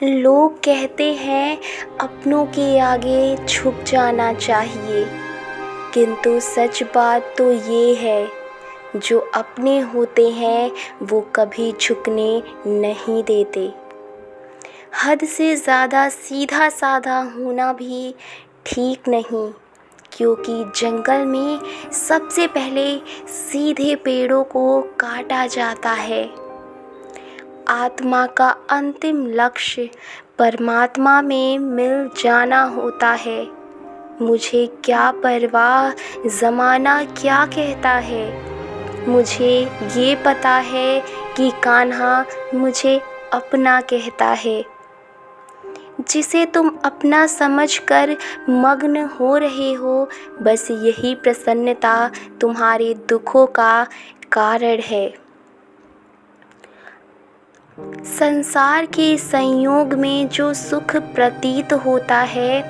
लोग कहते हैं अपनों के आगे झुक जाना चाहिए, किंतु सच बात तो ये है, जो अपने होते हैं वो कभी झुकने नहीं देते। हद से ज़्यादा सीधा साधा होना भी ठीक नहीं, क्योंकि जंगल में सबसे पहले सीधे पेड़ों को काटा जाता है। आत्मा का अंतिम लक्ष्य परमात्मा में मिल जाना होता है। मुझे क्या परवाह ज़माना क्या कहता है। मुझे ये पता है कि कान्हा मुझे अपना कहता है। जिसे तुम अपना समझकर मग्न हो रहे हो, बस यही प्रसन्नता तुम्हारे दुखों का कारण है। संसार के संयोग में जो सुख प्रतीत होता है,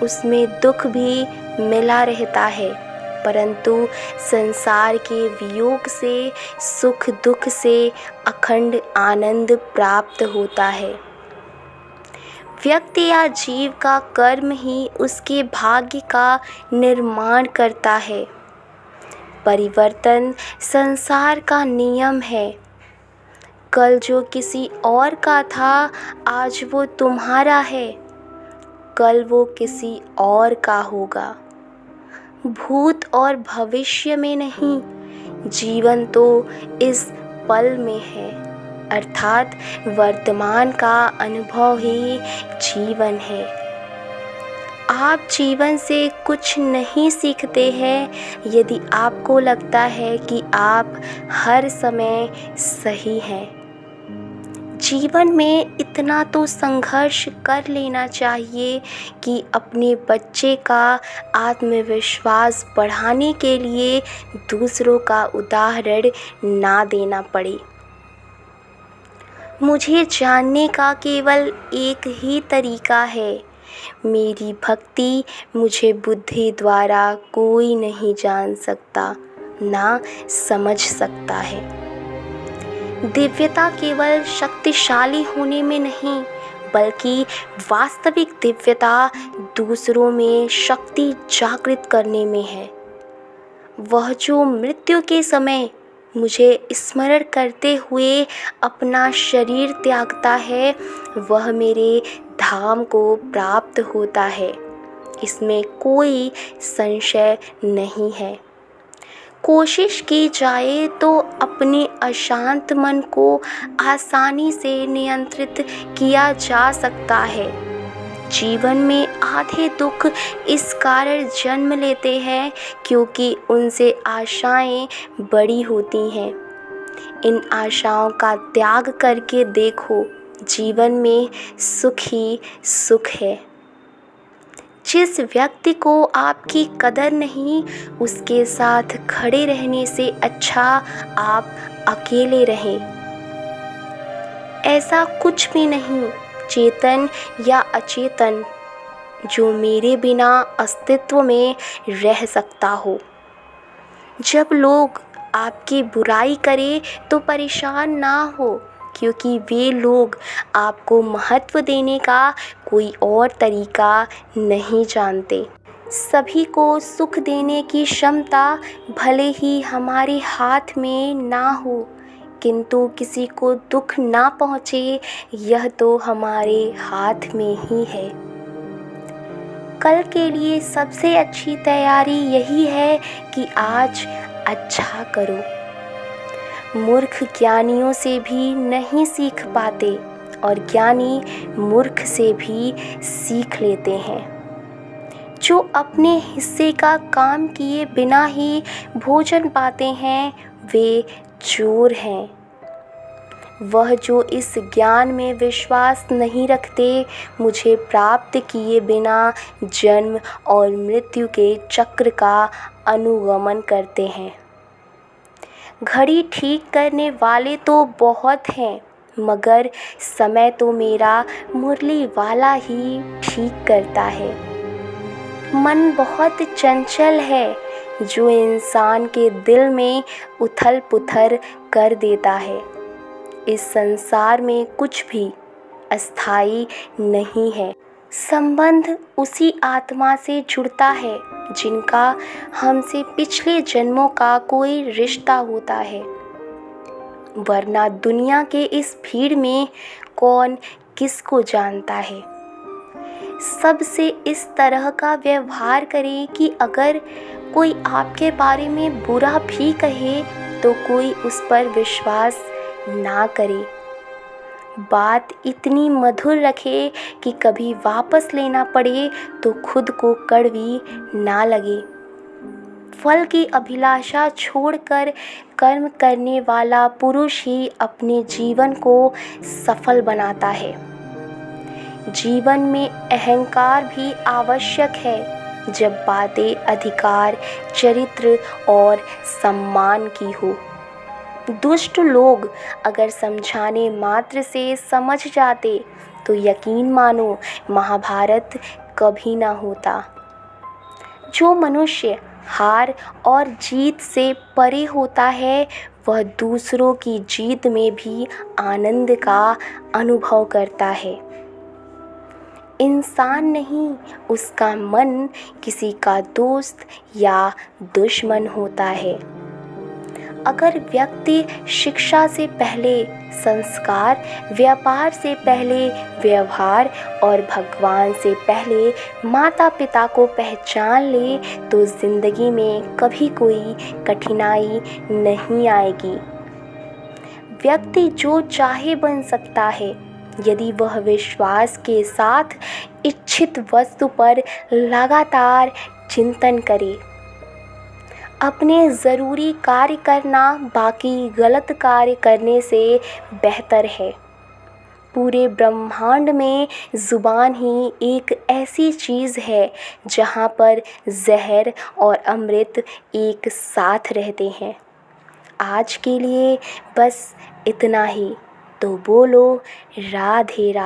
उसमें दुख भी मिला रहता है, परंतु संसार के वियोग से सुख दुख से अखंड आनंद प्राप्त होता है। व्यक्ति या जीव का कर्म ही उसके भाग्य का निर्माण करता है। परिवर्तन संसार का नियम है। कल जो किसी और का था, आज वो तुम्हारा है, कल वो किसी और का होगा। भूत और भविष्य में नहीं, जीवन तो इस पल में है, अर्थात वर्तमान का अनुभव ही जीवन है। आप जीवन से कुछ नहीं सीखते हैं यदि आपको लगता है कि आप हर समय सही हैं। जीवन में इतना तो संघर्ष कर लेना चाहिए कि अपने बच्चे का आत्मविश्वास बढ़ाने के लिए दूसरों का उदाहरण ना देना पड़े। मुझे जानने का केवल एक ही तरीका है। मेरी भक्ति मुझे बुद्धि द्वारा कोई नहीं जान सकता, ना समझ सकता है। दिव्यता केवल शक्तिशाली होने में नहीं, बल्कि वास्तविक दिव्यता दूसरों में शक्ति जागृत करने में है। वह जो मृत्यु के समय मुझे स्मरण करते हुए अपना शरीर त्यागता है, वह मेरे धाम को प्राप्त होता है, इसमें कोई संशय नहीं है। कोशिश की जाए तो अपने अशांत मन को आसानी से नियंत्रित किया जा सकता है। जीवन में आधे दुख इस कारण जन्म लेते हैं क्योंकि उनसे आशाएं बड़ी होती हैं। इन आशाओं का त्याग करके देखो, जीवन में सुख ही सुख है। जिस व्यक्ति को आपकी कदर नहीं, उसके साथ खड़े रहने से अच्छा आप अकेले रहें। ऐसा कुछ भी नहीं, चेतन या अचेतन, जो मेरे बिना अस्तित्व में रह सकता हो। जब लोग आपकी बुराई करें तो परेशान ना हो, क्योंकि वे लोग आपको महत्व देने का कोई और तरीका नहीं जानते। सभी को सुख देने की क्षमता भले ही हमारे हाथ में ना हो, किंतु किसी को दुख ना पहुँचे, यह तो हमारे हाथ में ही है। कल के लिए सबसे अच्छी तैयारी यही है कि आज अच्छा करो। मूर्ख ज्ञानियों से भी नहीं सीख पाते और ज्ञानी मूर्ख से भी सीख लेते हैं। जो अपने हिस्से का काम किए बिना ही भोजन पाते हैं, वे चोर हैं। वह जो इस ज्ञान में विश्वास नहीं रखते, मुझे प्राप्त किए बिना जन्म और मृत्यु के चक्र का अनुगमन करते हैं। घड़ी ठीक करने वाले तो बहुत हैं, मगर समय तो मेरा मुरली वाला ही ठीक करता है। मन बहुत चंचल है, जो इंसान के दिल में उथल पुथल कर देता है। इस संसार में कुछ भी अस्थायी नहीं है। संबंध उसी आत्मा से जुड़ता है जिनका हमसे पिछले जन्मों का कोई रिश्ता होता है, वरना दुनिया के इस भीड़ में कौन किसको जानता है। सबसे इस तरह का व्यवहार करें कि अगर कोई आपके बारे में बुरा भी कहे तो कोई उस पर विश्वास ना करे। बात इतनी मधुर रखे कि कभी वापस लेना पड़े तो खुद को कड़वी ना लगे। फल की अभिलाषा छोड़कर कर्म करने वाला पुरुष ही अपने जीवन को सफल बनाता है। जीवन में अहंकार भी आवश्यक है जब बातें अधिकार, चरित्र और सम्मान की हो। दुष्ट लोग अगर समझाने मात्र से समझ जाते तो यकीन मानो महाभारत कभी ना होता। जो मनुष्य हार और जीत से परे होता है वह दूसरों की जीत में भी आनंद का अनुभव करता है। इंसान नहीं, उसका मन किसी का दोस्त या दुश्मन होता है। अगर व्यक्ति शिक्षा से पहले संस्कार, व्यापार से पहले व्यवहार और भगवान से पहले माता पिता को पहचान ले तो जिंदगी में कभी कोई कठिनाई नहीं आएगी। व्यक्ति जो चाहे बन सकता है यदि वह विश्वास के साथ इच्छित वस्तु पर लगातार चिंतन करे। अपने ज़रूरी कार्य करना बाकी गलत कार्य करने से बेहतर है। पूरे ब्रह्मांड में ज़ुबान ही एक ऐसी चीज़ है जहाँ पर जहर और अमृत एक साथ रहते हैं। आज के लिए बस इतना ही। तो बोलो राधे राधे।